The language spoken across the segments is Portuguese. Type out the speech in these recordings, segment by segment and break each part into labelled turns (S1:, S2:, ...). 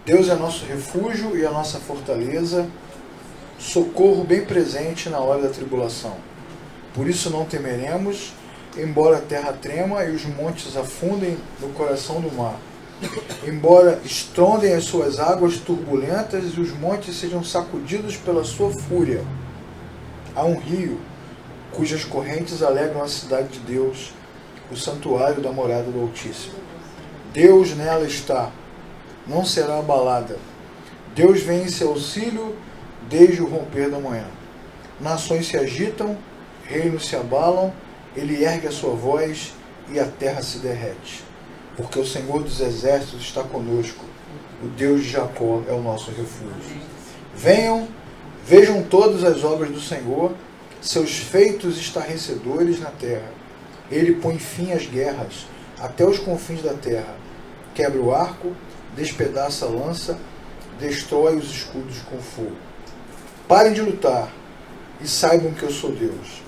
S1: Deus é nosso refúgio e a nossa fortaleza, socorro bem presente na hora da tribulação. Por isso não temeremos, embora a terra trema e os montes afundem no coração do mar. Embora estrondem as suas águas turbulentas e os montes sejam sacudidos pela sua fúria. Há um rio, cujas correntes alegram a cidade de Deus, o santuário da morada do Altíssimo. Deus nela está, não será abalada. Deus vem em seu auxílio desde o romper da manhã. Nações se agitam, reinos se abalam, ele ergue a sua voz e a terra se derrete. Porque o Senhor dos exércitos está conosco, o Deus de Jacó é o nosso refúgio. Venham, vejam todas as obras do Senhor, seus feitos estarrecedores na terra. Ele põe fim às guerras, até os confins da terra. Quebra o arco, despedaça a lança, destrói os escudos com fogo. Parem de lutar e saibam que eu sou Deus.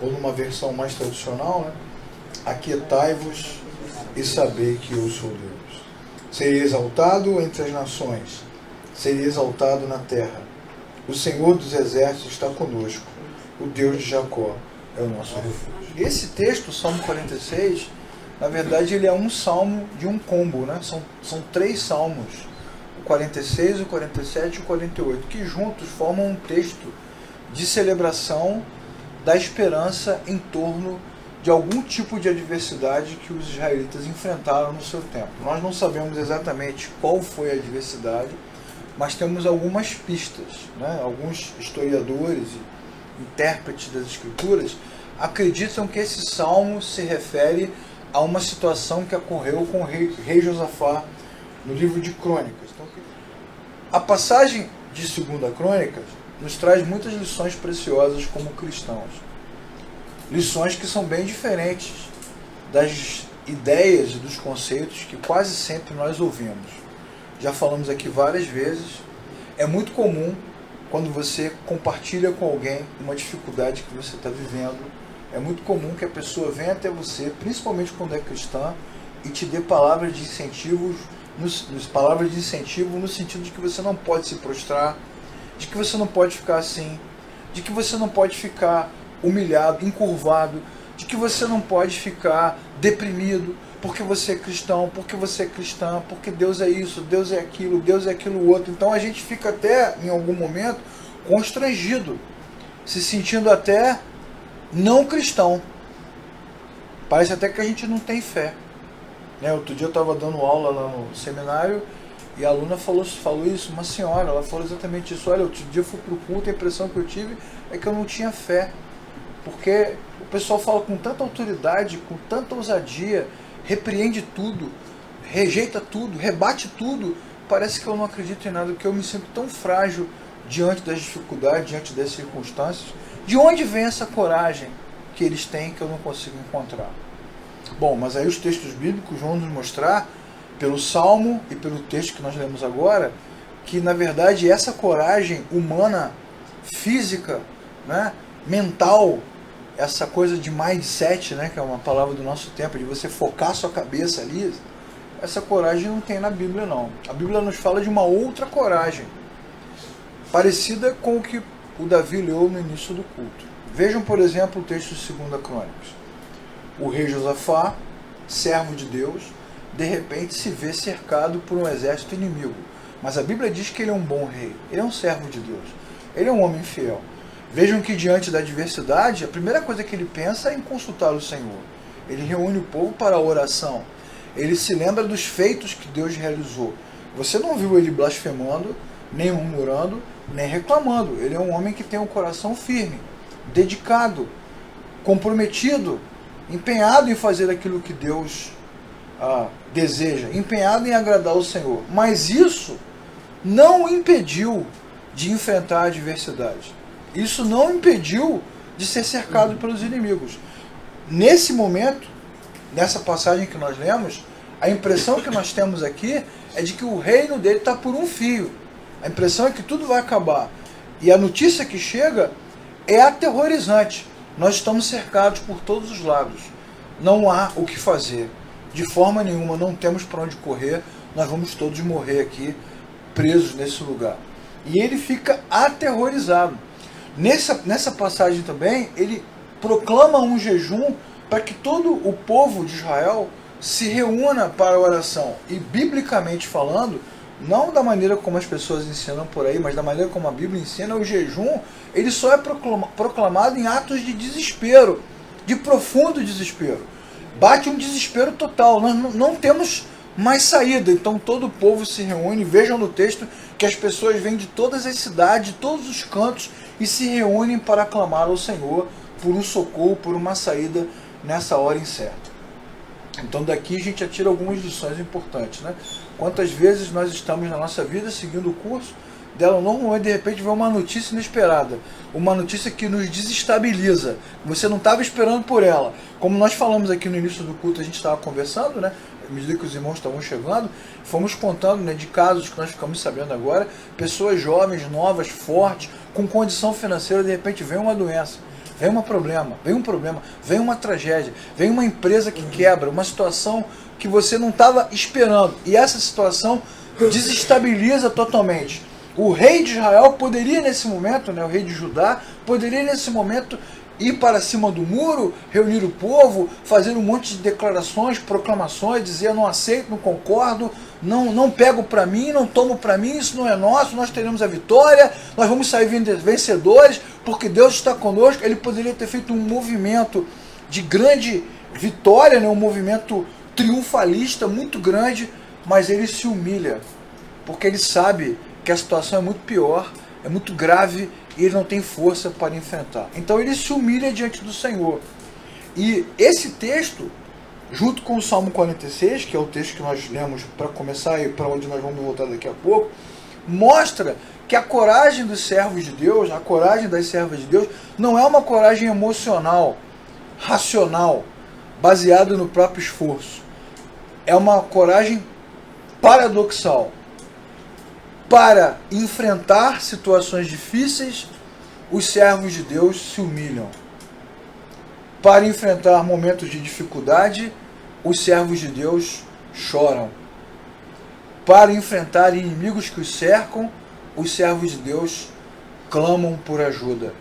S1: Ou numa versão mais tradicional, né? Aquietai-vos e sabei que eu sou Deus. Serei exaltado entre as nações, serei exaltado na terra. O Senhor dos exércitos está conosco, o Deus de Jacó é o nosso refúgio. Esse texto, o Salmo 46, na verdade ele é um salmo de um combo, né? São 3 salmos, o 46, o 47 e o 48, que juntos formam um texto de celebração da esperança em torno de algum tipo de adversidade que os israelitas enfrentaram no seu tempo. Nós não sabemos exatamente qual foi a adversidade, mas temos algumas pistas, né? Alguns historiadores e intérpretes das Escrituras acreditam que esse salmo se refere a uma situação que ocorreu com o rei Josafá no livro de Crônicas. Então, a passagem de 2 Crônicas nos traz muitas lições preciosas como cristãos. Lições que são bem diferentes das ideias e dos conceitos que quase sempre nós ouvimos. Já falamos aqui várias vezes, é muito comum quando você compartilha com alguém uma dificuldade que você está vivendo, é muito comum que a pessoa venha até você, principalmente quando é cristã, e te dê palavras de incentivo, no sentido de que você não pode se prostrar, de que você não pode ficar assim, de que você não pode ficar humilhado, encurvado, de que você não pode ficar deprimido porque você é cristão, porque você é cristã, porque Deus é isso, Deus é aquilo outro. Então a gente fica até, em algum momento, constrangido, se sentindo até não cristão. Parece até que a gente não tem fé. Outro dia eu estava dando aula lá no seminário e a aluna falou isso, uma senhora, ela falou exatamente isso. Olha, outro dia eu fui para o culto, a impressão que eu tive é que eu não tinha fé. Porque o pessoal fala com tanta autoridade, com tanta ousadia, repreende tudo, rejeita tudo, rebate tudo. Parece que eu não acredito em nada, porque eu me sinto tão frágil diante das dificuldades, diante das circunstâncias. De onde vem essa coragem que eles têm que eu não consigo encontrar? Bom, mas aí os textos bíblicos vão nos mostrar, pelo Salmo e pelo texto que nós lemos agora, que na verdade essa coragem humana, física, né, mental, essa coisa de mindset, né, que é uma palavra do nosso tempo, de você focar sua cabeça ali, essa coragem não tem na Bíblia não. A Bíblia nos fala de uma outra coragem, parecida com o que o Davi leu no início do culto. Vejam, por exemplo, o texto de 2 Crônicas. O rei Josafá, servo de Deus, de repente se vê cercado por um exército inimigo. Mas a Bíblia diz que ele é um bom rei, ele é um servo de Deus, ele é um homem fiel. Vejam que diante da adversidade, a primeira coisa que ele pensa é em consultar o Senhor. Ele reúne o povo para a oração. Ele se lembra dos feitos que Deus realizou. Você não viu ele blasfemando, nem murmurando, nem reclamando. Ele é um homem que tem um coração firme, dedicado, comprometido, empenhado em fazer aquilo que Deus deseja, empenhado em agradar o Senhor. Mas isso não o impediu de enfrentar a adversidade. Isso não o impediu de ser cercado pelos inimigos. Nesse momento, nessa passagem que nós lemos, a impressão que nós temos aqui é de que o reino dele está por um fio. A impressão é que tudo vai acabar. E a notícia que chega é aterrorizante. Nós estamos cercados por todos os lados. Não há o que fazer. De forma nenhuma, não temos para onde correr. Nós vamos todos morrer aqui presos nesse lugar. E ele fica aterrorizado. Nessa passagem também, ele proclama um jejum para que todo o povo de Israel se reúna para a oração. E biblicamente falando, não da maneira como as pessoas ensinam por aí, mas da maneira como a Bíblia ensina, o jejum ele só é proclamado em atos de desespero, de profundo desespero. Bate um desespero total, nós não temos mais saída. Então todo o povo se reúne. Vejam no texto que as pessoas vêm de todas as cidades, de todos os cantos, e se reúnem para clamar ao Senhor por um socorro, por uma saída nessa hora incerta. Então daqui a gente já tira algumas lições importantes, né? Quantas vezes nós estamos na nossa vida seguindo o curso dela, normalmente de repente vem uma notícia inesperada, uma notícia que nos desestabiliza, você não estava esperando por ela. Como nós falamos aqui no início do culto, a gente estava conversando, né? À medida que os irmãos estavam chegando, fomos contando, né, de casos que nós ficamos sabendo agora, pessoas jovens, novas, fortes, com condição financeira, de repente vem uma doença, vem um problema, vem uma tragédia, vem uma empresa que quebra, uma situação que você não estava esperando, e essa situação desestabiliza totalmente. O rei de Israel poderia nesse momento, né, o rei de Judá, poderia nesse momento ir para cima do muro, reunir o povo, fazer um monte de declarações, proclamações, dizer eu não aceito, não concordo, não pego para mim, não tomo para mim, isso não é nosso, nós teremos a vitória, nós vamos sair vencedores, porque Deus está conosco. Ele poderia ter feito um movimento de grande vitória, né, um movimento triunfalista muito grande, mas ele se humilha, porque ele sabe que a situação é muito pior, é muito grave, e ele não tem força para enfrentar. Então ele se humilha diante do Senhor. E esse texto, junto com o Salmo 46, que é o texto que nós lemos para começar e para onde nós vamos voltar daqui a pouco, mostra que a coragem dos servos de Deus, a coragem das servas de Deus, não é uma coragem emocional, racional, baseada no próprio esforço. É uma coragem paradoxal. Para enfrentar situações difíceis, os servos de Deus se humilham. Para enfrentar momentos de dificuldade, os servos de Deus choram. Para enfrentar inimigos que os cercam, os servos de Deus clamam por ajuda.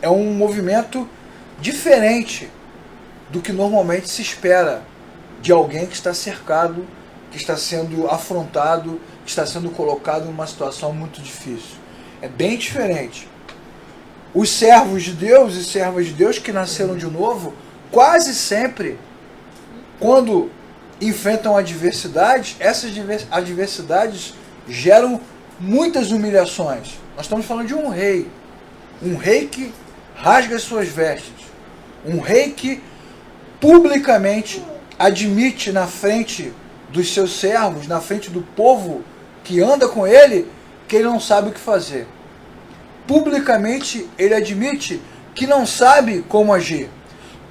S1: É um movimento diferente do que normalmente se espera de alguém que está cercado, que está sendo afrontado, que está sendo colocado em uma situação muito difícil. É bem diferente. Os servos de Deus e servas de Deus que nasceram de novo, quase sempre, quando enfrentam adversidades, essas adversidades geram muitas humilhações. Nós estamos falando de um rei que rasga as suas vestes, um rei que publicamente admite na frente dos seus servos, na frente do povo que anda com ele, que ele não sabe o que fazer. Publicamente ele admite que não sabe como agir.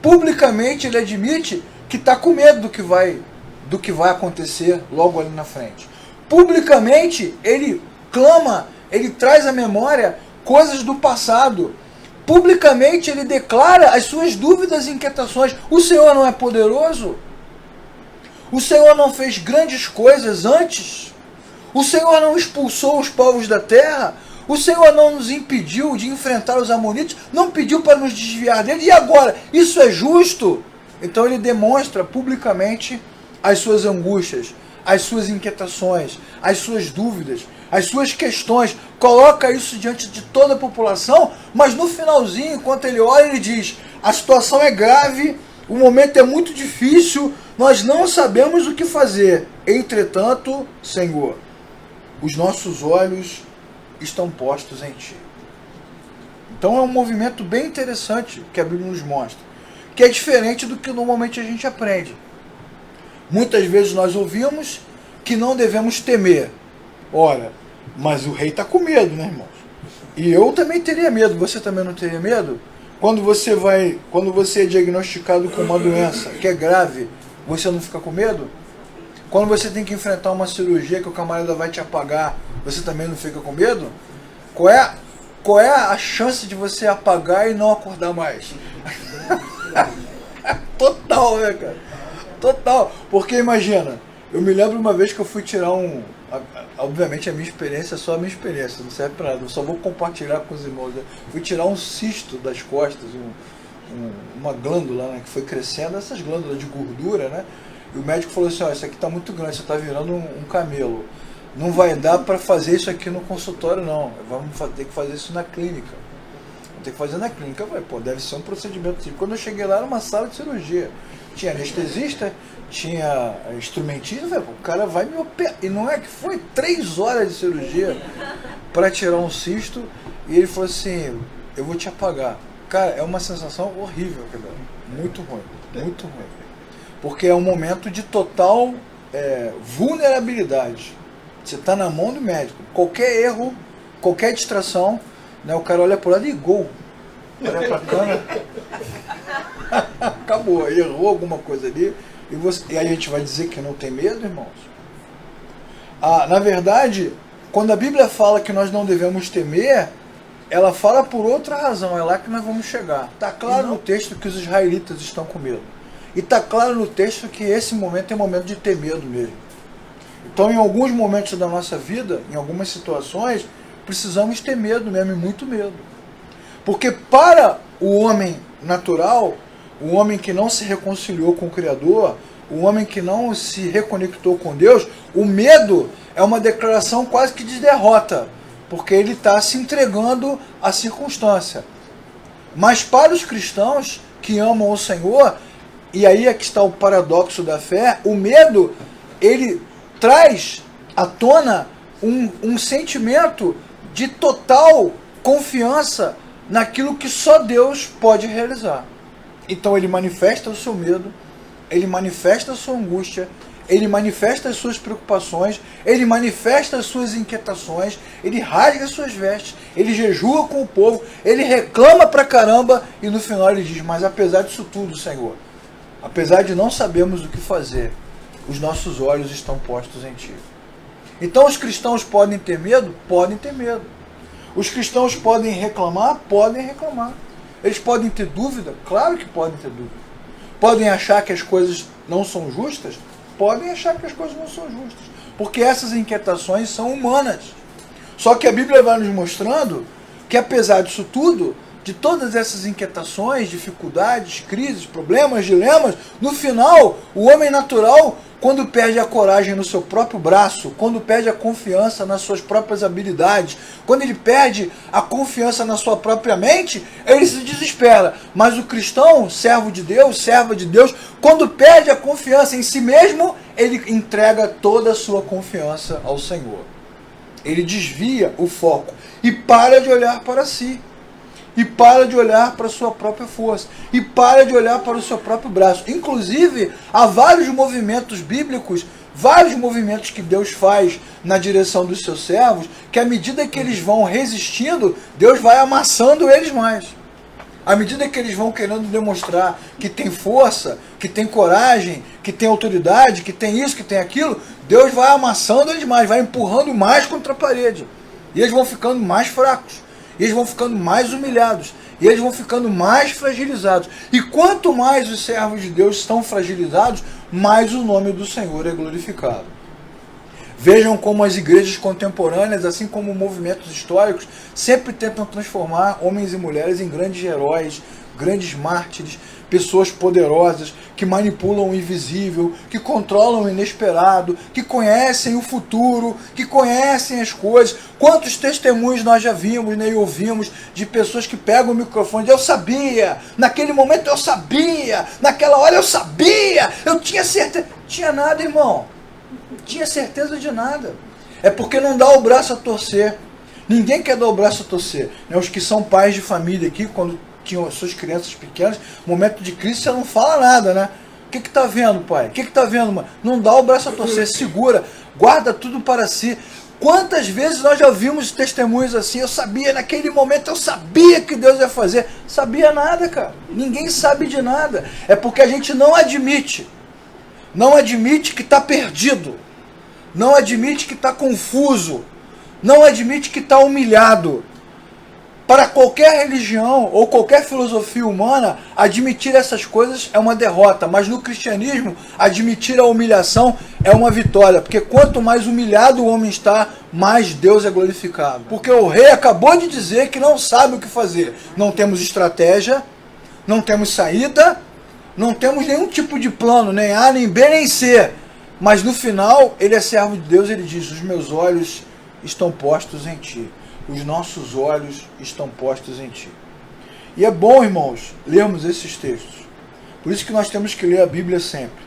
S1: Publicamente ele admite que está com medo do que vai acontecer logo ali na frente. Publicamente ele clama, ele traz à memória coisas do passado. Publicamente ele declara as suas dúvidas e inquietações. O Senhor não é poderoso? O Senhor não fez grandes coisas antes? O Senhor não expulsou os povos da terra? O Senhor não nos impediu de enfrentar os amonitas? Não pediu para nos desviar dele? E agora? Isso é justo? Então ele demonstra publicamente as suas angústias, as suas inquietações, as suas dúvidas, as suas questões. Coloca isso diante de toda a população, mas no finalzinho, enquanto ele ora, ele diz: a situação é grave, o momento é muito difícil, nós não sabemos o que fazer. Entretanto, Senhor, os nossos olhos estão postos em Ti. Então é um movimento bem interessante que a Bíblia nos mostra, que é diferente do que normalmente a gente aprende. Muitas vezes nós ouvimos que não devemos temer. Ora, mas o rei está com medo, né, irmãos? E eu também teria medo. Você também não teria medo? Quando você é diagnosticado com uma doença que é grave, você não fica com medo? Quando você tem que enfrentar uma cirurgia que o camarada vai te apagar, você também não fica com medo? Qual é a chance de você apagar e não acordar mais? Total, né, cara? Total. Porque imagina, eu me lembro uma vez que eu fui tirar obviamente a minha experiência é só a minha experiência, não serve para nada, eu só vou compartilhar com os irmãos. Fui tirar um cisto das costas, uma glândula, né, que foi crescendo, essas glândulas de gordura, né? E o médico falou assim, ó, isso aqui está muito grande, você está virando um camelo. Não vai dar para fazer isso aqui no consultório, não. Vamos ter que fazer isso na clínica. Vamos ter que fazer na clínica. Eu falei, pô, deve ser um procedimento. Quando eu cheguei lá, era uma sala de cirurgia. Tinha anestesista, tinha instrumentista. Eu falei, pô, o cara vai me operar. E não é que foi 3 horas de cirurgia para tirar um cisto. E ele falou assim, eu vou te apagar. Cara, é uma sensação horrível, cara. Muito ruim, muito ruim. Porque é um momento de total vulnerabilidade. Você está na mão do médico. Qualquer erro, qualquer distração, né, o cara olha para o lado e gol. Olha para a câmera. Acabou, errou alguma coisa ali. E aí a gente vai dizer que não tem medo, irmãos? Na verdade, quando a Bíblia fala que nós não devemos temer, ela fala por outra razão. É lá que nós vamos chegar. Está claro no texto que os israelitas estão com medo. E está claro no texto que esse momento é momento de ter medo mesmo. Então, em alguns momentos da nossa vida, em algumas situações, precisamos ter medo mesmo, e muito medo. Porque para o homem natural, o homem que não se reconciliou com o Criador, o homem que não se reconectou com Deus, o medo é uma declaração quase que de derrota, porque ele está se entregando à circunstância. Mas para os cristãos que amam o Senhor, e aí é que está o paradoxo da fé, o medo, ele traz à tona um sentimento de total confiança naquilo que só Deus pode realizar. Então ele manifesta o seu medo, ele manifesta a sua angústia, ele manifesta as suas preocupações, ele manifesta as suas inquietações, ele rasga as suas vestes, ele jejua com o povo, ele reclama pra caramba e no final ele diz, mas apesar disso tudo, Senhor, apesar de não sabermos o que fazer, os nossos olhos estão postos em Ti. Então os cristãos podem ter medo? Podem ter medo. Os cristãos podem reclamar? Podem reclamar. Eles podem ter dúvida? Claro que podem ter dúvida. Podem achar que as coisas não são justas? Podem achar que as coisas não são justas. Porque essas inquietações são humanas. Só que a Bíblia vai nos mostrando que apesar disso tudo, de todas essas inquietações, dificuldades, crises, problemas, dilemas, no final, o homem natural, quando perde a coragem no seu próprio braço, quando perde a confiança nas suas próprias habilidades, quando ele perde a confiança na sua própria mente, ele se desespera. Mas o cristão, servo de Deus, serva de Deus, quando perde a confiança em si mesmo, ele entrega toda a sua confiança ao Senhor. Ele desvia o foco e para de olhar para si. E para de olhar para a sua própria força. E para de olhar para o seu próprio braço. Inclusive, há vários movimentos bíblicos, vários movimentos que Deus faz na direção dos seus servos, que à medida que eles vão resistindo, Deus vai amassando eles mais. À medida que eles vão querendo demonstrar que tem força, que tem coragem, que tem autoridade, que tem isso, que tem aquilo, Deus vai amassando eles mais, vai empurrando mais contra a parede. E eles vão ficando mais fracos. E eles vão ficando mais humilhados. E eles vão ficando mais fragilizados. E quanto mais os servos de Deus estão fragilizados, mais o nome do Senhor é glorificado. Vejam como as igrejas contemporâneas, assim como movimentos históricos, sempre tentam transformar homens e mulheres em grandes heróis, grandes mártires, pessoas poderosas, que manipulam o invisível, que controlam o inesperado, que conhecem o futuro, que conhecem as coisas. Quantos testemunhos nós já vimos, né, e ouvimos de pessoas que pegam o microfone e eu sabia, naquele momento eu sabia, naquela hora eu sabia, eu tinha certeza. Tinha nada, irmão. Tinha certeza de nada. É porque não dá o braço a torcer. Ninguém quer dar o braço a torcer. Os que são pais de família aqui, quando tinham suas crianças pequenas, momento de crise você não fala nada, né? O que tá vendo, pai? O que tá vendo, mãe? Não dá o braço a torcer, segura, guarda tudo para si. Quantas vezes nós já vimos testemunhos assim, eu sabia, naquele momento eu sabia que Deus ia fazer. Sabia nada, cara. Ninguém sabe de nada. É porque a gente não admite. Não admite que está perdido. Não admite que está confuso. Não admite que está humilhado. Para qualquer religião ou qualquer filosofia humana, admitir essas coisas é uma derrota. Mas no cristianismo, admitir a humilhação é uma vitória. Porque quanto mais humilhado o homem está, mais Deus é glorificado. Porque o rei acabou de dizer que não sabe o que fazer. Não temos estratégia, não temos saída, não temos nenhum tipo de plano, nem A, nem B, nem C. Mas no final, ele é servo de Deus, ele diz: os meus olhos estão postos em ti. Os nossos olhos estão postos em ti. E é bom, irmãos, lermos esses textos. Por isso que nós temos que ler a Bíblia sempre.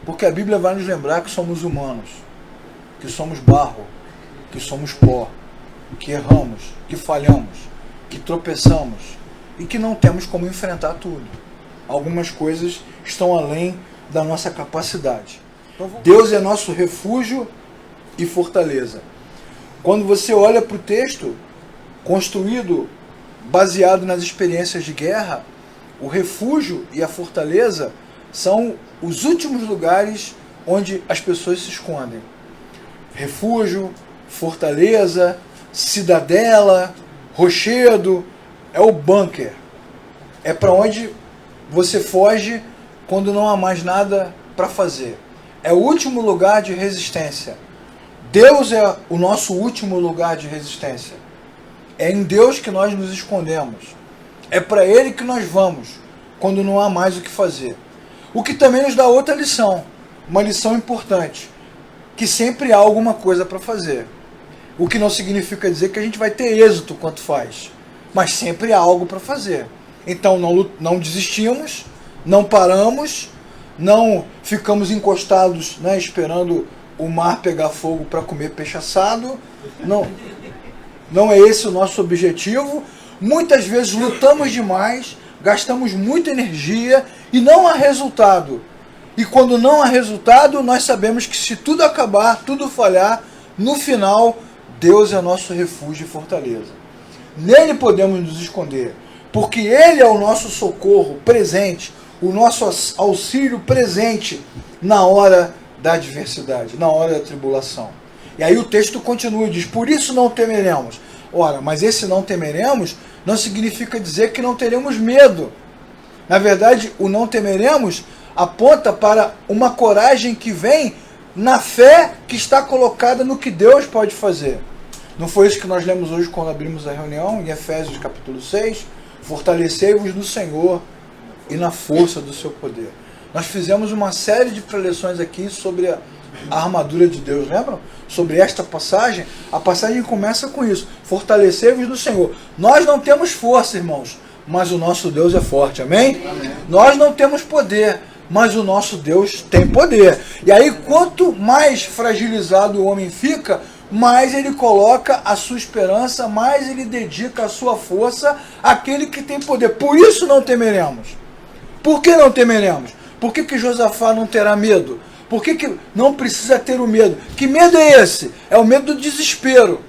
S1: Porque a Bíblia vai nos lembrar que somos humanos, que somos barro, que somos pó, que erramos, que falhamos, que tropeçamos e que não temos como enfrentar tudo. Algumas coisas estão além da nossa capacidade. Deus é nosso refúgio e fortaleza. Quando você olha para o texto, construído, baseado nas experiências de guerra, o refúgio e a fortaleza são os últimos lugares onde as pessoas se escondem. Refúgio, fortaleza, cidadela, rochedo, é o bunker. É para onde você foge quando não há mais nada para fazer. É o último lugar de resistência. Deus é o nosso último lugar de resistência. É em Deus que nós nos escondemos. É para Ele que nós vamos, quando não há mais o que fazer. O que também nos dá outra lição, uma lição importante, que sempre há alguma coisa para fazer. O que não significa dizer que a gente vai ter êxito quanto faz, mas sempre há algo para fazer. Então não desistimos, não paramos, não ficamos encostados, né, esperando o mar pegar fogo para comer peixe assado. Não é esse o nosso objetivo. Muitas vezes lutamos demais, gastamos muita energia e não há resultado. E quando não há resultado, nós sabemos que se tudo acabar, tudo falhar, no final, Deus é nosso refúgio e fortaleza. Nele podemos nos esconder, porque Ele é o nosso socorro presente, o nosso auxílio presente na hora da adversidade, na hora da tribulação. E aí o texto continua e diz: por isso não temeremos. Ora, mas esse não temeremos não significa dizer que não teremos medo. Na verdade, o não temeremos aponta para uma coragem que vem na fé que está colocada no que Deus pode fazer. Não foi isso que nós lemos hoje quando abrimos a reunião, em Efésios capítulo 6? Fortalecei-vos no Senhor e na força do seu poder. Nós fizemos uma série de preleções aqui sobre a armadura de Deus, lembram? Sobre esta passagem. A passagem começa com isso: fortalecei-vos no Senhor. Nós não temos força, irmãos, mas o nosso Deus é forte, amém? Amém. Nós não temos poder, mas o nosso Deus tem poder. E aí, quanto mais fragilizado o homem fica, mais ele coloca a sua esperança, mais ele dedica a sua força àquele que tem poder. Por isso não temeremos. Por que não temeremos? Por que Josafá não terá medo? Por que não precisa ter o medo? Que medo é esse? É o medo do desespero.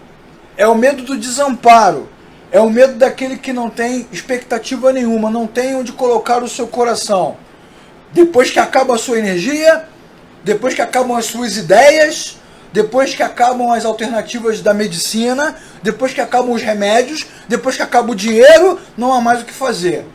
S1: É o medo do desamparo. É o medo daquele que não tem expectativa nenhuma, não tem onde colocar o seu coração. Depois que acaba a sua energia, depois que acabam as suas ideias, depois que acabam as alternativas da medicina, depois que acabam os remédios, depois que acaba o dinheiro, não há mais o que fazer.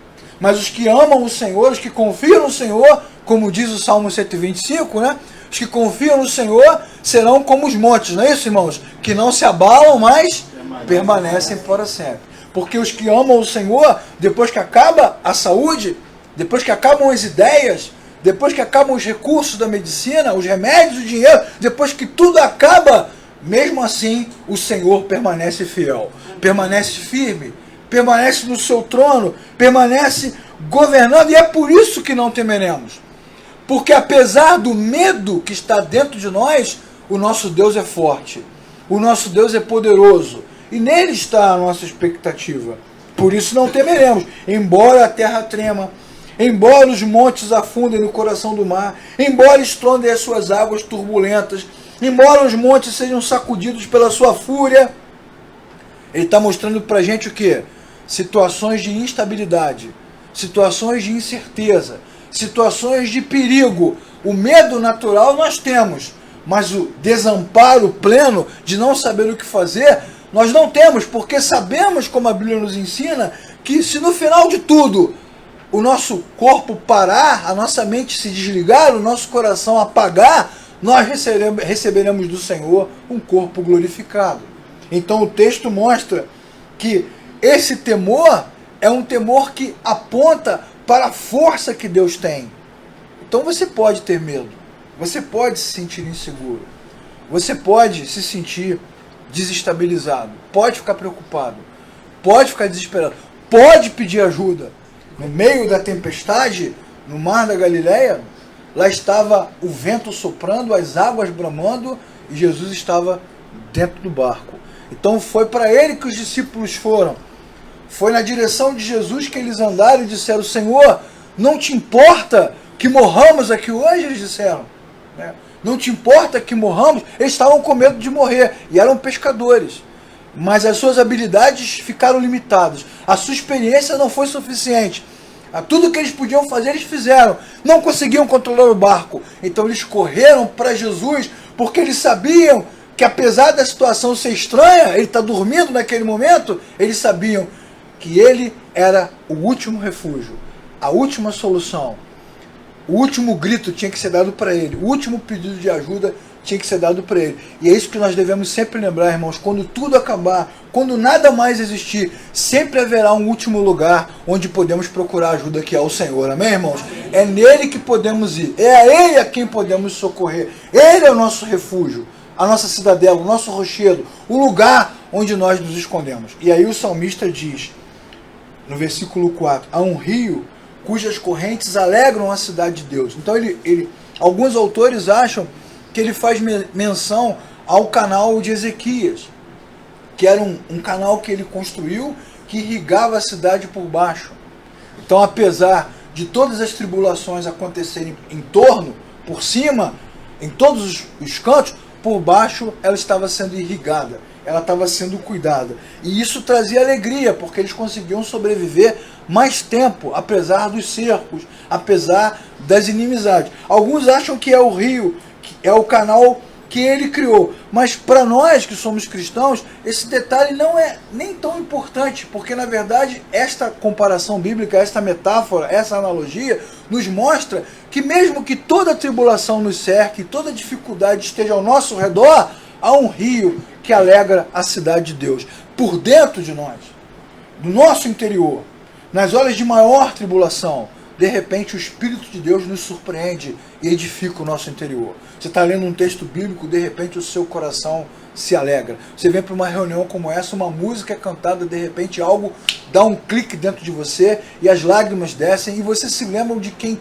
S1: Mas os que amam o Senhor, os que confiam no Senhor, como diz o Salmo 125, né? Os que confiam no Senhor serão como os montes, não é isso, irmãos? Que não se abalam, mas permanecem para sempre. Porque os que amam o Senhor, depois que acaba a saúde, depois que acabam as ideias, depois que acabam os recursos da medicina, os remédios, o dinheiro, depois que tudo acaba, mesmo assim o Senhor permanece fiel, permanece firme, permanece no seu trono, permanece governando, e é por isso que não temeremos. Porque apesar do medo que está dentro de nós, o nosso Deus é forte, o nosso Deus é poderoso, e nele está a nossa expectativa. Por isso não temeremos, embora a terra trema, embora os montes afundem no coração do mar, embora estrondem as suas águas turbulentas, embora os montes sejam sacudidos pela sua fúria. Ele está mostrando para a gente o quê? Situações de instabilidade, situações de incerteza, situações de perigo. O medo natural nós temos, mas o desamparo pleno de não saber o que fazer, Nós não temos, porque sabemos, como a Bíblia nos ensina, que se no final de tudo o nosso corpo parar, a nossa mente se desligar, o nosso coração apagar, nós receberemos do Senhor um corpo glorificado. Então o texto mostra que esse temor é um temor que aponta para a força que Deus tem. Então você pode ter medo, você pode se sentir inseguro, você pode se sentir desestabilizado, pode ficar preocupado, pode ficar desesperado, pode pedir ajuda. No meio da tempestade, no mar da Galileia, lá estava o vento soprando, as águas bramando, e Jesus estava dentro do barco. Então foi para ele que os discípulos foram. Foi na direção de Jesus que eles andaram e disseram: Senhor, não te importa que morramos aqui hoje? Eles disseram. Não te importa que morramos? Eles estavam com medo de morrer e eram pescadores. Mas as suas habilidades ficaram limitadas. A sua experiência não foi suficiente. Tudo que eles podiam fazer, eles fizeram. Não conseguiam controlar o barco. Então eles correram para Jesus, porque eles sabiam que, apesar da situação ser estranha, ele está dormindo naquele momento, eles sabiam que ele era o último refúgio, a última solução. O último grito tinha que ser dado para ele. O último pedido de ajuda tinha que ser dado para ele. E é isso que nós devemos sempre lembrar, irmãos. Quando tudo acabar, quando nada mais existir, sempre haverá um último lugar onde podemos procurar ajuda, que é o Senhor. Amém, irmãos? É nele que podemos ir. É a ele a quem podemos socorrer. Ele é o nosso refúgio, a nossa cidadela, o nosso rochedo, o lugar onde nós nos escondemos. E aí o salmista diz, no versículo 4, há um rio cujas correntes alegram a cidade de Deus. Então alguns autores acham que ele faz menção ao canal de Ezequias, que era um canal que ele construiu, que irrigava a cidade por baixo. Então, apesar de todas as tribulações acontecerem em torno, por cima, em todos os cantos, por baixo ela estava sendo irrigada, ela estava sendo cuidada. E isso trazia alegria, porque eles conseguiam sobreviver mais tempo, apesar dos cercos, apesar das inimizades. Alguns acham que é o rio, que é o canal que ele criou. Mas para nós que somos cristãos, esse detalhe não é nem tão importante, porque na verdade esta comparação bíblica, esta metáfora, essa analogia, nos mostra que mesmo que toda tribulação nos cerque, toda dificuldade esteja ao nosso redor, há um rio que alegra a cidade de Deus. Por dentro de nós, no nosso interior, nas horas de maior tribulação, de repente o Espírito de Deus nos surpreende e edifica o nosso interior. Você está lendo um texto bíblico, de repente o seu coração se alegra. Você vem para uma reunião como essa, uma música é cantada, de repente algo dá um clique dentro de você e as lágrimas descem e você se lembra de quem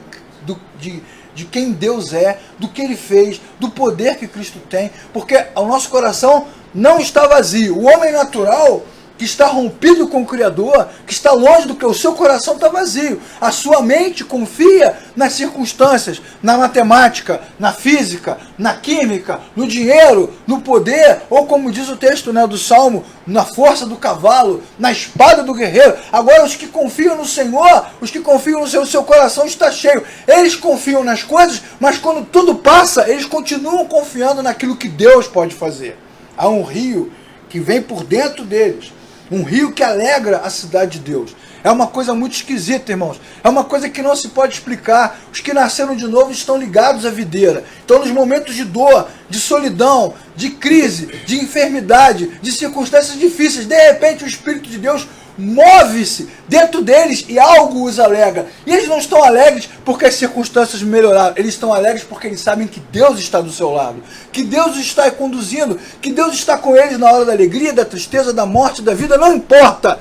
S1: Deus é, do que Ele fez, do poder que Cristo tem, porque o nosso coração não está vazio. O homem natural, que está rompido com o Criador, que está longe do que o seu coração está vazio. A sua mente confia nas circunstâncias, na matemática, na física, na química, no dinheiro, no poder, ou como diz o texto, do Salmo, na força do cavalo, na espada do guerreiro. Agora os que confiam no Senhor, os que confiam no Senhor, seu coração está cheio. Eles confiam nas coisas, mas quando tudo passa, eles continuam confiando naquilo que Deus pode fazer. Há um rio que vem por dentro deles, um rio que alegra a cidade de Deus. É uma coisa muito esquisita, irmãos. É uma coisa que não se pode explicar. Os que nasceram de novo estão ligados à videira. Então, nos momentos de dor, de solidão, de crise, de enfermidade, de circunstâncias difíceis, de repente o Espírito de Deus move-se dentro deles e algo os alegra. E eles não estão alegres porque as circunstâncias melhoraram. Eles estão alegres porque eles sabem que Deus está do seu lado, que Deus os está conduzindo, que Deus está com eles na hora da alegria, da tristeza, da morte, da vida. Não importa.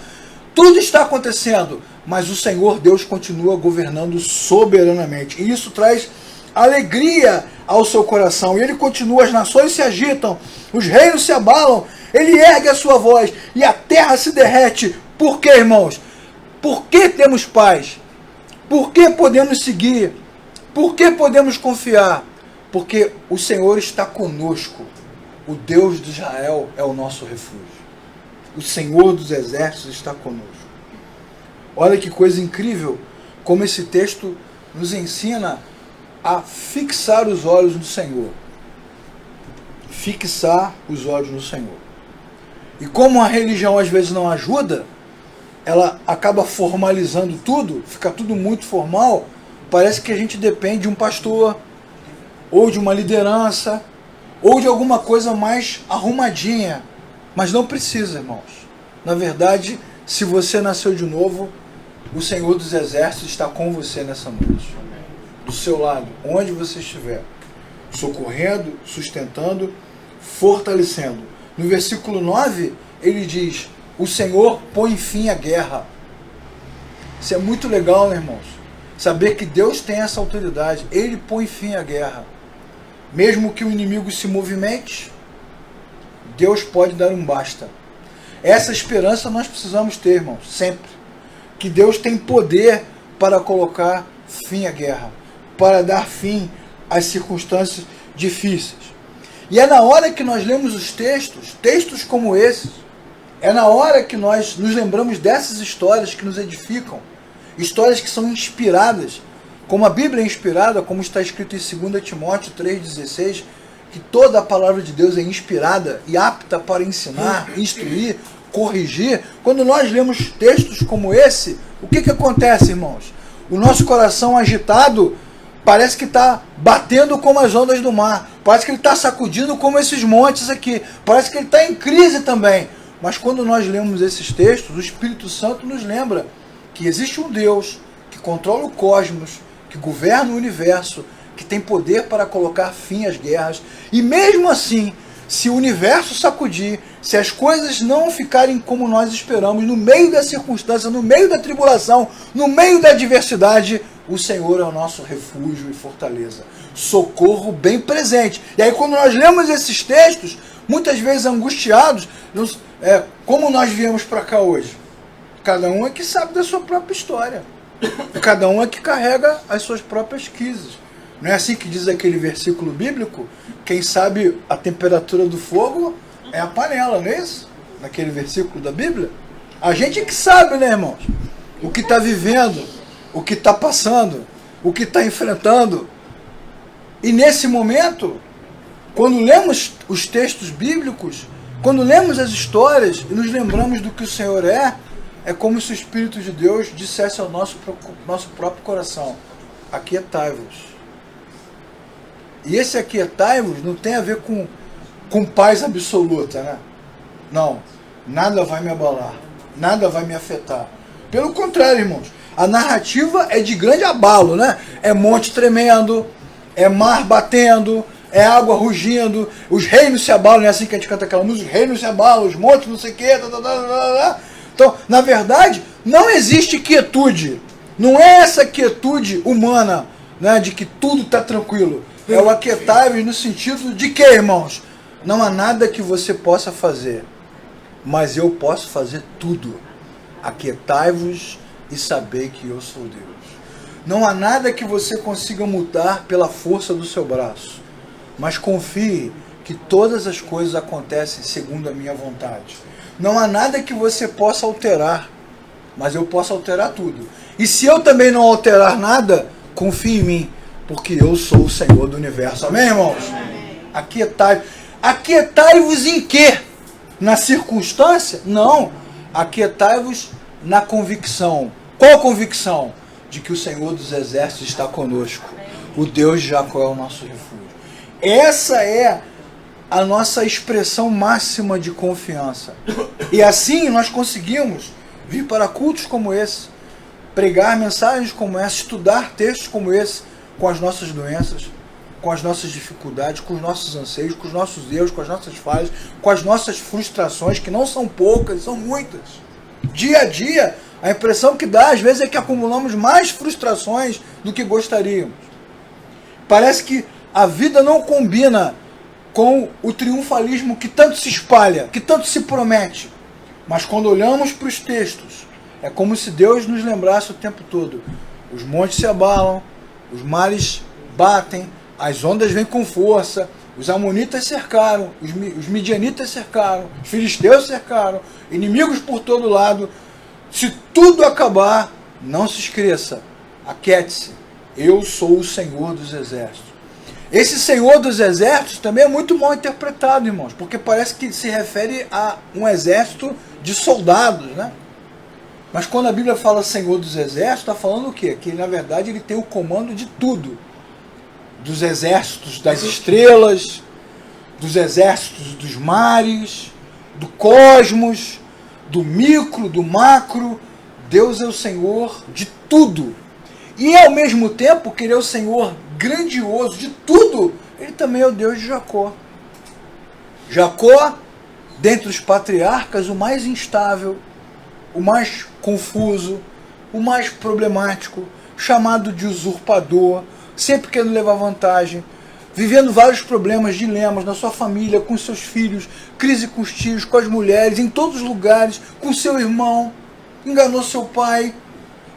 S1: Tudo está acontecendo, mas o Senhor Deus continua governando soberanamente. E isso traz alegria ao seu coração. E ele continua, as nações se agitam, os reinos se abalam, ele ergue a sua voz e a terra se derrete. Por quê, irmãos? Por que temos paz? Por que podemos seguir? Por que podemos confiar? Porque o Senhor está conosco. O Deus de Israel é o nosso refúgio. O Senhor dos exércitos está conosco. Olha que coisa incrível, como esse texto nos ensina a fixar os olhos no Senhor. Fixar os olhos no Senhor. E como a religião às vezes não ajuda, ela acaba formalizando tudo, fica tudo muito formal, parece que a gente depende de um pastor, ou de uma liderança, ou de alguma coisa mais arrumadinha. Mas não precisa, irmãos. Na verdade, se você nasceu de novo, o Senhor dos Exércitos está com você nessa noite. Do seu lado, onde você estiver. Socorrendo, sustentando, fortalecendo. No versículo 9, ele diz: o Senhor põe fim à guerra. Isso é muito legal, né, irmãos? Saber que Deus tem essa autoridade. Ele põe fim à guerra. Mesmo que o inimigo se movimente, Deus pode dar um basta. Essa esperança nós precisamos ter, irmãos, sempre. Que Deus tem poder para colocar fim à guerra, para dar fim às circunstâncias difíceis. E é na hora que nós lemos os textos como esses, é na hora que nós nos lembramos dessas histórias que nos edificam, histórias que são inspiradas, como a Bíblia é inspirada, como está escrito em 2 Timóteo 3,16, que toda a palavra de Deus é inspirada e apta para ensinar, instruir, corrigir. Quando nós lemos textos como esse, o que acontece, irmãos? O nosso coração agitado parece que está batendo como as ondas do mar, parece que ele está sacudindo como esses montes aqui, parece que ele está em crise também. Mas quando nós lemos esses textos, o Espírito Santo nos lembra que existe um Deus que controla o cosmos, que governa o universo, que tem poder para colocar fim às guerras. E mesmo assim, se o universo sacudir, se as coisas não ficarem como nós esperamos, no meio da circunstância, no meio da tribulação, no meio da adversidade, o Senhor é o nosso refúgio e fortaleza. Socorro bem presente. E aí quando nós lemos esses textos, muitas vezes angustiados, como nós viemos para cá hoje? Cada um é que sabe da sua própria história. Cada um é que carrega as suas próprias crises. Não é assim que diz aquele versículo bíblico? Quem sabe a temperatura do fogo é a panela, não é isso? Naquele versículo da Bíblia. A gente é que sabe, né, irmãos? O que está vivendo, o que está passando, o que está enfrentando. E nesse momento, quando lemos os textos bíblicos, quando lemos as histórias e nos lembramos do que o Senhor é como se o Espírito de Deus dissesse ao nosso próprio coração: aquietai-vos. E esse aquietai-vos não tem a ver com paz absoluta, né? Não, nada vai me abalar, nada vai me afetar. Pelo contrário, irmãos, a narrativa é de grande abalo, né? É monte tremendo, é mar batendo, é água rugindo, os reinos se abalam, não é assim que a gente canta aquela música? Os reinos se abalam, os montes não sei o quê, Então, na verdade, não existe quietude. Não é essa quietude humana, né, de que tudo está tranquilo. É o aquietai-vos no sentido de que, irmãos? Não há nada que você possa fazer, mas eu posso fazer tudo. Aquietai-vos e sabei que eu sou Deus. Não há nada que você consiga mudar pela força do seu braço, mas confie que todas as coisas acontecem segundo a minha vontade. Não há nada que você possa alterar, mas eu posso alterar tudo. E se eu também não alterar nada, confie em mim, porque eu sou o Senhor do universo. Amém, irmãos? Aquietai-vos. Aquietai-vos em quê? Na circunstância? Não. Aquietai-vos na convicção. Qual convicção? De que o Senhor dos Exércitos está conosco. O Deus de Jacó é o nosso refúgio. Essa é a nossa expressão máxima de confiança. E assim nós conseguimos vir para cultos como esse, pregar mensagens como essa, estudar textos como esse, com as nossas doenças, com as nossas dificuldades, com os nossos anseios, com os nossos erros, com as nossas falhas, com as nossas frustrações, que não são poucas, são muitas. Dia a dia, a impressão que dá, às vezes, é que acumulamos mais frustrações do que gostaríamos. Parece que a vida não combina com o triunfalismo que tanto se espalha, que tanto se promete. Mas quando olhamos para os textos, é como se Deus nos lembrasse o tempo todo: os montes se abalam, os mares batem, as ondas vêm com força, os amonitas cercaram, os midianitas cercaram, os filisteus cercaram, inimigos por todo lado. Se tudo acabar, não se esqueça, aquiete-se, eu sou o Senhor dos Exércitos. Esse Senhor dos Exércitos também é muito mal interpretado, irmãos, porque parece que se refere a um exército de soldados, né? Mas quando a Bíblia fala Senhor dos Exércitos, está falando o quê? Que na verdade ele tem o comando de tudo. Dos exércitos das estrelas, dos exércitos dos mares, do cosmos, do micro, do macro. Deus é o Senhor de tudo. E ao mesmo tempo que ele é o Senhor grandioso de tudo, ele também é o Deus de Jacó. Jacó, dentre os patriarcas, o mais instável, o mais confuso, o mais problemático, chamado de usurpador, sempre querendo levar vantagem, vivendo vários problemas, dilemas na sua família, com seus filhos, crise com os tios, com as mulheres, em todos os lugares, com seu irmão, enganou seu pai,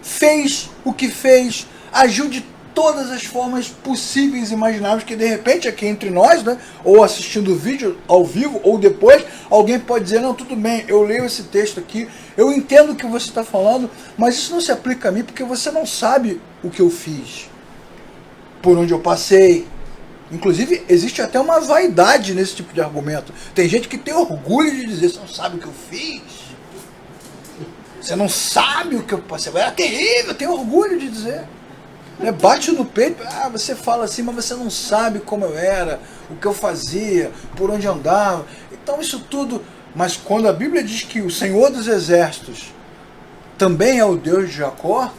S1: fez o que fez, agiu de todas as formas possíveis e imagináveis, que de repente aqui entre nós, né, ou assistindo o vídeo ao vivo, ou depois, alguém pode dizer, não, tudo bem, eu leio esse texto aqui, eu entendo o que você está falando, mas isso não se aplica a mim, porque você não sabe o que eu fiz, por onde eu passei. Inclusive, existe até uma vaidade nesse tipo de argumento. Tem gente que tem orgulho de dizer, você não sabe o que eu fiz, você não sabe o que eu passei, era terrível, tem orgulho de dizer. Bate no peito, você fala assim, mas você não sabe como eu era, o que eu fazia, por onde andava. Então isso tudo, mas quando a Bíblia diz que o Senhor dos Exércitos também é o Deus de Jacó,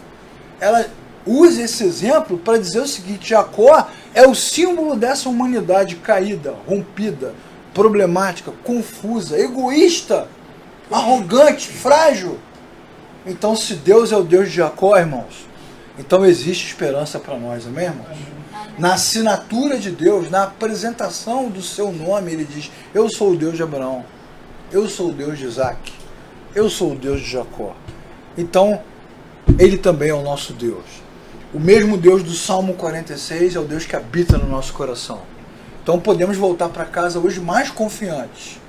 S1: ela usa esse exemplo para dizer o seguinte: Jacó é o símbolo dessa humanidade caída, rompida, problemática, confusa, egoísta, arrogante, frágil. Então se Deus é o Deus de Jacó, irmãos, então existe esperança para nós, amém, irmãos? Na assinatura de Deus, na apresentação do seu nome, ele diz, eu sou o Deus de Abraão, eu sou o Deus de Isaac, eu sou o Deus de Jacó. Então, ele também é o nosso Deus. O mesmo Deus do Salmo 46 é o Deus que habita no nosso coração. Então podemos voltar para casa hoje mais confiantes,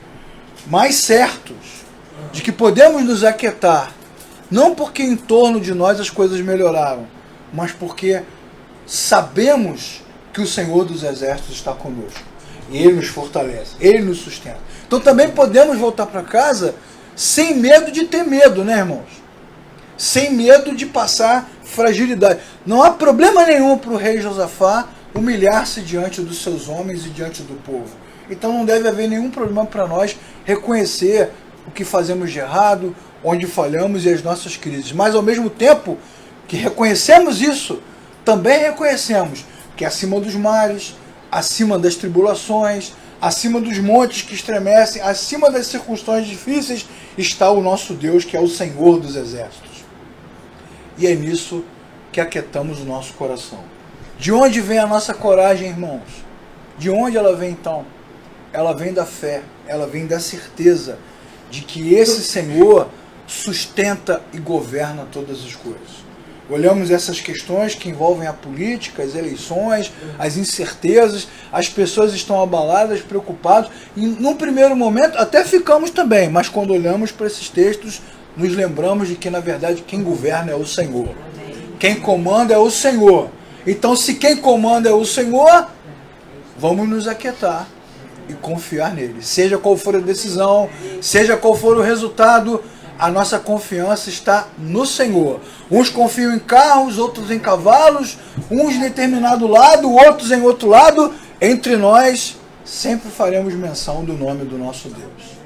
S1: mais certos de que podemos nos aquietar, não porque em torno de nós as coisas melhoraram, mas porque sabemos que o Senhor dos Exércitos está conosco. E Ele nos fortalece, Ele nos sustenta. Então também podemos voltar para casa sem medo de ter medo, né, irmãos? Sem medo de passar fragilidade. Não há problema nenhum para o rei Josafá humilhar-se diante dos seus homens e diante do povo. Então não deve haver nenhum problema para nós reconhecer o que fazemos de errado, onde falhamos e as nossas crises. Mas ao mesmo tempo que reconhecemos isso, também reconhecemos que acima dos mares, acima das tribulações, acima dos montes que estremecem, acima das circunstâncias difíceis, está o nosso Deus, que é o Senhor dos Exércitos. E é nisso que aquietamos o nosso coração. De onde vem a nossa coragem, irmãos? De onde ela vem então? Ela vem da fé, ela vem da certeza de que esse Senhor sustenta e governa todas as coisas. Olhamos essas questões que envolvem a política, as eleições, as incertezas, as pessoas estão abaladas, preocupadas, e num primeiro momento até ficamos também, mas quando olhamos para esses textos, nos lembramos de que na verdade quem governa é o Senhor. Quem comanda é o Senhor. Então se quem comanda é o Senhor, vamos nos aquietar e confiar nele. Seja qual for a decisão, seja qual for o resultado, a nossa confiança está no Senhor. Uns confiam em carros, outros em cavalos, uns em determinado lado, outros em outro lado. Entre nós, sempre faremos menção do nome do nosso Deus.